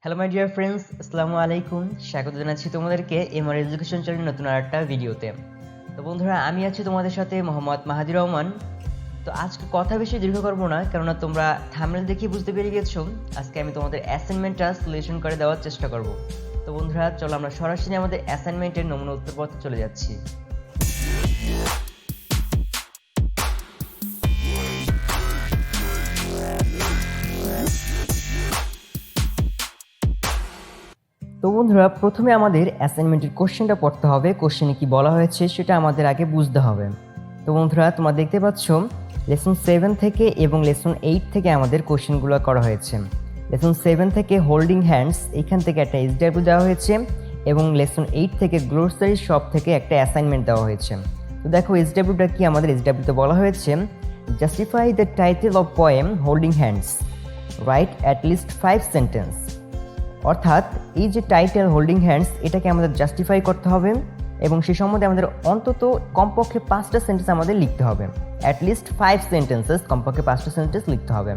Hello my dear friends, আসসালামু আলাইকুম। স্বাগত জানাচ্ছি তোমাদেরকে এমআর এডুকেশন চ্যানেলের নতুন আরেকটা ভিডিওতে। তো বন্ধুরা, আমি আছি তোমাদের সাথে মোহাম্মদ মাহাদি রহমান। তো আজকে কথা বেশি দীর্ঘ করবো না, কেননা তোমরা থাম্বনেল দেখে বুঝতে পেরে গেছো আজকে আমি তোমাদের অ্যাসাইনমেন্টটা সলিউশন করে দেওয়ার চেষ্টা করব। তো বন্ধুরা, চলো আমরা সরাসরি আমাদের অ্যাসাইনমেন্টের নমুনা উত্তরপত্রে চলে যাচ্ছি। তো বন্ধুরা, প্রথমে আমাদের অ্যাসাইনমেন্টের কোশ্চেনটা পড়তে হবে। কোশ্চেনে কি বলা হয়েছে সেটা আমাদের আগে বুঝতে হবে। তো বন্ধুরা, তোমরা দেখতে পাচ্ছ লেসন 7 থেকে এবং লেসন 8 থেকে আমাদের কোশ্চেনগুলো করা হয়েছে। লেসন 7 থেকে হোল্ডিং হ্যান্ডস, এখান থেকে একটা SW দেওয়া হয়েছে এবং লেসন 8 থেকে গ্লোসারি শপ থেকে একটা অ্যাসাইনমেন্ট দেওয়া হয়েছে। তো দেখো SWটা কি, আমাদের SWতে বলা হয়েছে justify the title of poem holding hands, right at least 5 sentence. অর্থাৎ এই যে টাইটেল হোল্ডিং হ্যান্ডস, এটাকে আমাদের জাস্টিফাই করতে হবে এবং সে সম্বন্ধে আমাদের অন্তত কমপক্ষে 5টা সেন্টেন্স আমাদের লিখতে হবে। অ্যাটলিস্ট 5 সেন্টেন্সেস, কমপক্ষে 5টা সেন্টেন্স লিখতে হবে।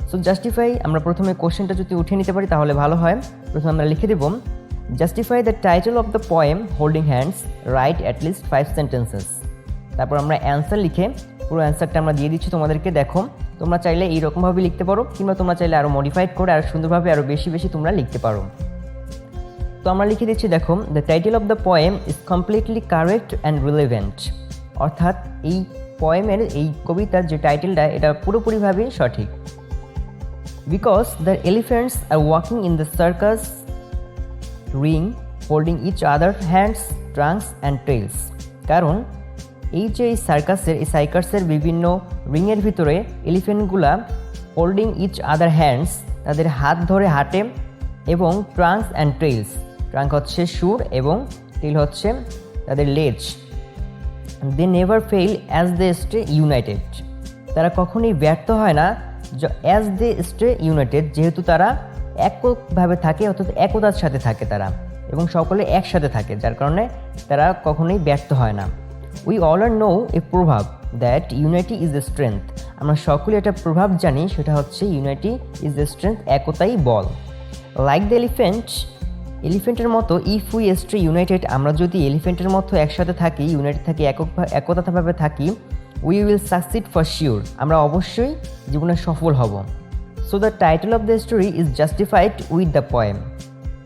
সো জাস্টিফাই, আমরা প্রথমে কোশ্চেনটা যদি উঠিয়ে নিতে পারি তাহলে ভালো হয়। প্রথমে আমরা লিখে দেব justify the title of the poem holding hands, write at least 5 sentences. তারপর আমরা অ্যান্সার লিখে পুরো অ্যান্সারটা আমরা দিয়ে দিচ্ছি তোমাদেরকে। দেখো, তোমরা চাইলে এইরকমভাবে লিখতে পারো, কিংবা তোমরা চাইলে আরও মডিফাইড করে আরও সুন্দরভাবে আরও বেশি বেশি তোমরা লিখতে পারো। তো আমরা লিখে দিচ্ছি, দেখো, the title of the poem is completely correct and relevant. অর্থাৎ এই পোয়েমের, এই কবিতার যে টাইটেলটা, এটা পুরোপুরিভাবে সঠিক। Because the elephants are walking in the circus ring holding each other hands, trunks and tails. কারণ এই যে এই সার্কাসের বিভিন্ন রিংয়ের ভিতরে এলিফ্যান্টগুলা হোল্ডিং ইচ আদার হ্যান্ডস, তাদের হাত ধরে হাঁটে, এবং ট্রাঙ্কস অ্যান্ড টেইলস, ট্রাঙ্ক হচ্ছে সুর এবং টেইল হচ্ছে তাদের লেজ। They never fail as they stay united. তারা কখনোই ব্যর্থ হয় না অ্যাজ দে স্টে ইউনাইটেড, যেহেতু তারা এককভাবে থাকে, অর্থাৎ একতার সাথে থাকে তারা, এবং সকলে একসাথে থাকে, যার কারণে তারা কখনোই ব্যর্থ হয় না। We all are know a proverb that unity is a strength. আমরা সকলে একটা প্রভাব জানি, সেটা হচ্ছে ইউনাইটি ইজ এ স্ট্রেংথ, একতাই বল। লাইক দ্য এলিফেন্টের মতো, ইফ উই স্টে ইউনাইটেড, আমরা যদি এলিফেন্টের মতো একসাথে থাকি, ইউনাইটেড থাকি, একতাভাবে থাকি, we will succeed for sure, আমরা অবশ্যই জীবনে সফল হব। So the title of the story is justified with the poem.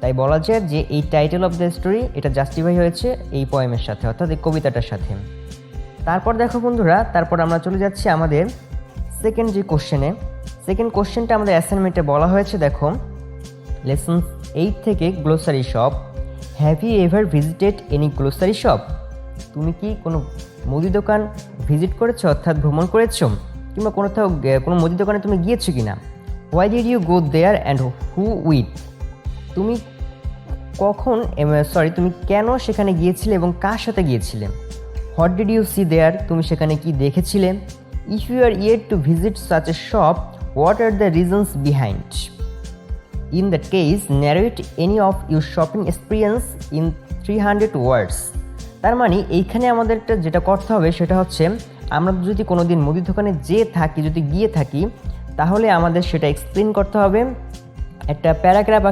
তাই বলা যায় যে এই টাইটেল অফ দ্য স্টোরি, এটা জাস্টিফাই হয়েছে এই পোয়েমের সাথে, অর্থাৎ এই কবিতাটার সাথে। তারপর দেখো বন্ধুরা, তারপর আমরা চলে যাচ্ছি আমাদের সেকেন্ড যে কোশ্চেনে। সেকেন্ড কোশ্চেনটা আমাদের অ্যাসাইনমেন্টে বলা হয়েছে, দেখো, লেসন 8 থেকে grocery shop, have you ever visited any grocery shop? তুমি কি কোনো মুদি দোকান ভিজিট করেছো, অর্থাৎ ভ্রমণ করেছো, কিংবা কোনো মুদি দোকানে তুমি গিয়েছো কিনা? Why did you go there and who with? তুমি তুমি কেন সেখানে গিয়েছিলে এবং কার সাথে গিয়েছিলে? What did you see there? তুমি সেখানে কি দেখেছিলে? If you are yet to visit such a shop, what are the reasons behind? In that case narrate any of your shopping experience in 300 words. তার মানে এইখানে আমাদেরটা যেটা করতে হবে সেটা হচ্ছে, আমরা যদি কোনো দিন মুদি দোকানে যদি গিয়ে থাকি, তাহলে আমাদের সেটা এক্সপ্লেন করতে হবে। একটা প্যারাগ্রাফ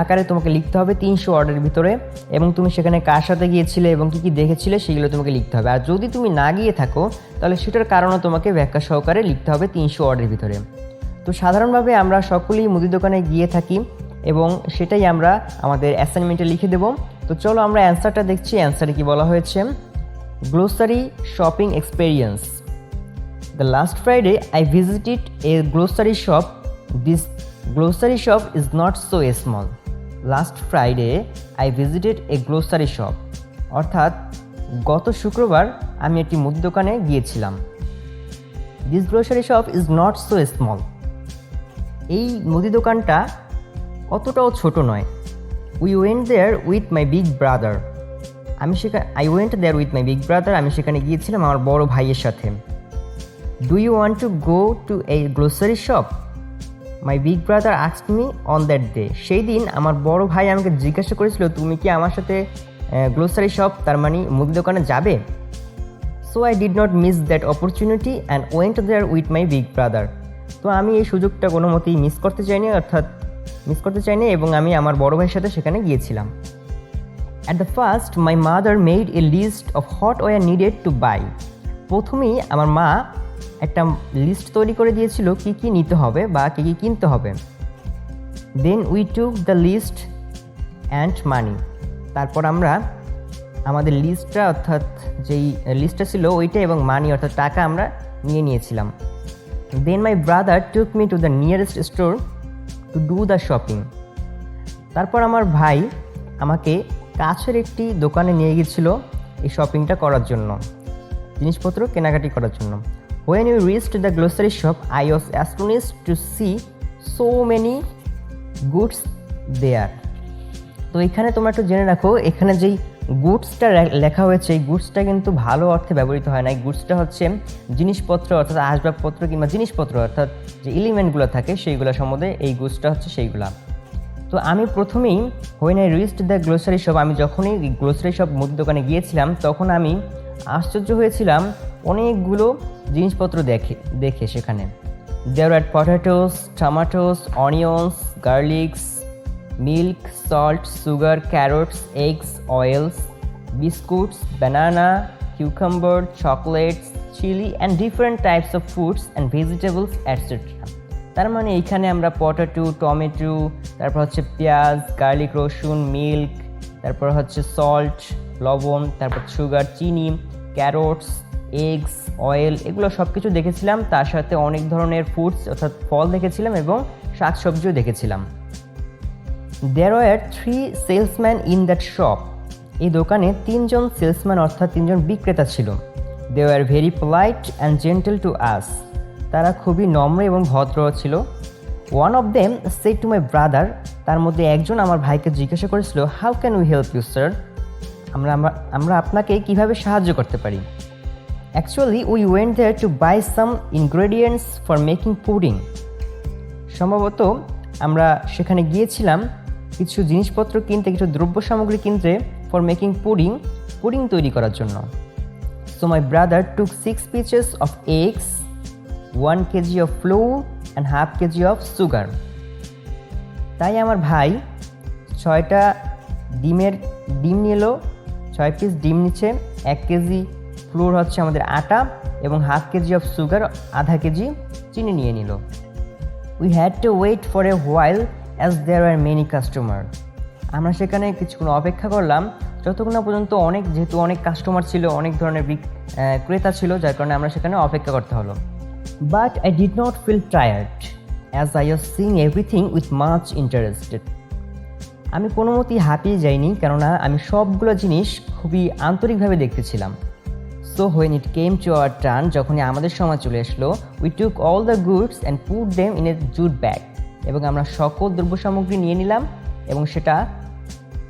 আকারে তোমাকে লিখতে হবে 300 ওয়ার্ডের ভিতরে, এবং তুমি সেখানে কার সাথে গিয়েছিলে এবং কী কী দেখেছিলে সেগুলো তোমাকে লিখতে হবে। আর যদি তুমি না গিয়ে থাকো, তাহলে সেটার কারণও তোমাকে ব্যাখ্যা সহকারে লিখতে হবে 300 ওয়ার্ডের ভিতরে। তো সাধারণভাবে আমরা সকলেই মুদি দোকানে গিয়ে থাকি এবং সেটাই আমরা আমাদের অ্যাসাইনমেন্টে লিখে দেব। তো চলো আমরা অ্যান্সারটা দেখছি। অ্যান্সারে কি বলা হয়েছে, grocery shopping experience. The last Friday I visited a grocery shop. This grocery shop is not so small. Last Friday I visited a grocery shop. অর্থাৎ গত শুক্রবার আমি একটি মুদি দোকানে গিয়েছিলাম। This grocery shop is not so small. এই মুদি দোকানটা অতটাও ছোট নয়। We went there with my big brother. আমি সেখানে গিয়েছিলাম আমার বড় ভাইয়ের সাথে। Do you want to go two A grocery shop? My big brother asked me on that day. সেই দিন আমার বড় ভাই আমাকে জিজ্ঞাসা করেছিল, তুমি কি আমার সাথে গ্লোসারি শপ, তার মানে মুদি দোকানে যাবে? So I did not miss that opportunity and went there with my big brother. তো আমি এই সুযোগটা কোনো মতেই মিস করতে চাইনি, অর্থাৎ মিস করতে চাইনি এবং আমি আমার বড় ভাইয়ের সাথে সেখানে গিয়েছিলাম। At the first my mother made a list of what were needed to buy. প্রথমেই আমার মা একটা লিস্ট তৈরি করে দিয়েছিল কী কী নিতে হবে বা কী কী কিনতে হবে। Then we took the list and money. তারপর আমরা আমাদের লিস্টটা অর্থাৎ যেই লিস্টটা ছিল ওইটা এবং মানি অর্থাৎ টাকা আমরা নিয়েছিলাম। Then my brother took me to the nearest store to do the shopping. তারপর আমার ভাই আমাকে কাছের একটি দোকানে নিয়ে গিয়েছিল এই শপিংটা করার জন্য, জিনিসপত্র কেনাকাটি করার জন্য। When we reached the grocery shop, I was astonished to see so many goods there. তো এখানে তোমরা একটু জেনে রাখো, এখানে যেই গুডসটা লেখা হয়েছে এই গুডসটা কিন্তু ভালো অর্থে ব্যবহৃত হয় না। এই গুডসটা হচ্ছে জিনিসপত্র অর্থাৎ আসবাবপত্র কিংবা জিনিসপত্র অর্থাৎ যে এলিমেন্টগুলো থাকে সেইগুলো সম্বন্ধে এই গুডসটা হচ্ছে সেইগুলা। তো আমি প্রথমেই when I reached the grocery shop, আমি যখনই গ্রোসারি শপ মুদি দোকানে গিয়েছিলাম তখন আমি আশ্চর্য হয়েছিলাম অনেকগুলো জিনিসপত্র দেখে সেখানে। There were potatoes, tomatoes, onions, garlics, milk, salt, sugar, carrots, eggs, oils, biscuits, banana, cucumber, chocolates, chili and different types of fruits and vegetables, etc. তার মানে এইখানে আমরা পটাটো, টমেটো, তারপর হচ্ছে পেঁয়াজ, গার্লিক, রসুন, মিল্ক, তারপর হচ্ছে সল্ট, লবণ, তারপর সুগার, চিনি, ক্যারোটস, এগস, অয়েল, এগুলো সব কিছু দেখেছিলাম। তার সাথে অনেক ধরনের ফ্রুটস অর্থাৎ ফল দেখেছিলাম এবং শাকসবজিও দেখেছিলাম। There were 3 salesmen in that shop. এই দোকানে 3জন সেলসম্যান অর্থাৎ 3জন বিক্রেতা ছিল। They were very polite and gentle to us. তারা খুবই নম্র এবং ভদ্র ছিল। One of them said to my brother, তার মধ্যে একজন আমার ভাইকে জিজ্ঞাসা করেছিল, How can we help you, sir? আমরা আপনাকে কিভাবে সাহায্য করতে পারি? Actually, we went there to buy some ingredients for making pudding. সম্ভবত আমরা সেখানে গিয়েছিলাম কিছু জিনিসপত্র কিনতে, কিছু দ্রব্য সামগ্রী কিনতে for making pudding তৈরি করার জন্য। So my brother took 6 pieces of eggs, 1 kg of flour and half kg of sugar. তাই আমার ভাই 6টা ডিম নিল, 6 পিস ডিম নিচ্ছে, 1 কেজি ফ্লোর হচ্ছে আমাদের আটা এবং হাফ কেজি অফ সুগার, আধা কেজি চিনি নিয়ে নিল। We had to wait for a while as there are many customer. আমরা সেখানে কিছুক্ষণ অপেক্ষা করলাম যতক্ষণ না পর্যন্ত যেহেতু অনেক কাস্টমার ছিল, অনেক ধরনের ক্রেতা ছিল, যার কারণে আমরা সেখানে অপেক্ষা করতে হলো। But I did not feel tired as I was seeing everything with much interested. আমি কোনো মতেই হাঁপিয়ে যাইনি, কেননা আমি সবগুলো জিনিস খুবই আন্তরিকভাবে দেখতেছিলাম। So when it came to our turn, যখনই আমাদের সময় চলে আসলো, we took all the goods and put them in a jute bag. এবং আমরা সকল দ্রব্য সামগ্রী নিয়ে নিলাম এবং সেটা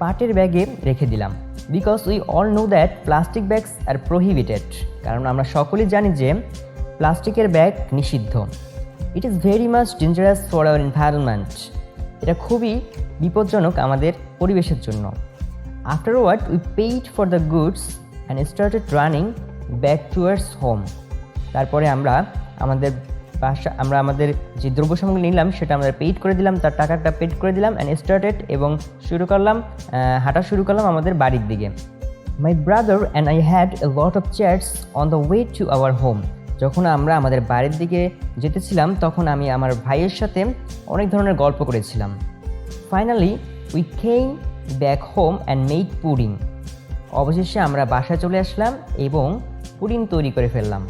পাটের ব্যাগে রেখে দিলাম। Because we all know that plastic bags are prohibited. কারণ আমরা সকলেই জানি যে প্লাস্টিকের ব্যাগ নিষিদ্ধ। It is very much dangerous for our environment. এটা খুবই বিপজ্জনক আমাদের পরিবেশের জন্য। Afterward, we paid for the goods and started running back towards home. তারপরে আমরা আমাদের যে দ্রব্য সামগ্রী নিলাম সেটা আমরা পেইড করে দিলাম, তার টাকাটা পেইড করে দিলাম অ্যান্ড স্টার্টেড এবং হাঁটা শুরু করলাম আমাদের বাড়ির দিকে। My brother and I had a lot of chats on the way to our home. যখন আমরা আমাদের বাড়ির দিকে যেতেছিলাম তখন আমি আমার ভাইয়ের সাথে অনেক ধরনের গল্প করেছিলাম। Finally we came back home and made pudding. অবশেষে আমরা বাসায় চলে আসলাম এবং পুডিং তৈরি করে ফেললাম।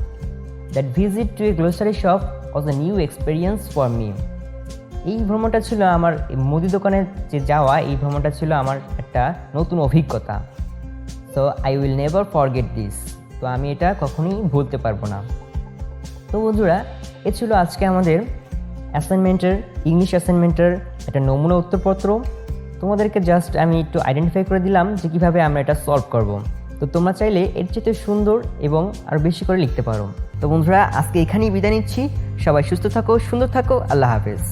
That visit to A grocery shop was a new experience for me. এই ভ্রমণটা ছিল আমার মুদি দোকানে যে যাওয়া, এই ভ্রমণটা ছিল আমার একটা নতুন অভিজ্ঞতা। So I will never forget this. তো আমি এটা কখনোই ভুলতে পারবো না। তো বন্ধুরা, এ ছিল আজকে আমাদের ইংলিশ অ্যাসাইনমেন্টের একটা নমুনা উত্তরপত্র। তোমাদেরকে জাস্ট আমি একটু আইডেন্টিফাই করে দিলাম যে কীভাবে আমরা এটা সলভ করব। তো তোমরা চাইলে এর চেয়ে সুন্দর এবং আরও বেশি করে লিখতে পারো। তো বন্ধুরা, আজকে এখানেই বিদায় নিচ্ছি। সবাই সুস্থ থাকো, সুন্দর থাকো। আল্লাহ হাফেজ।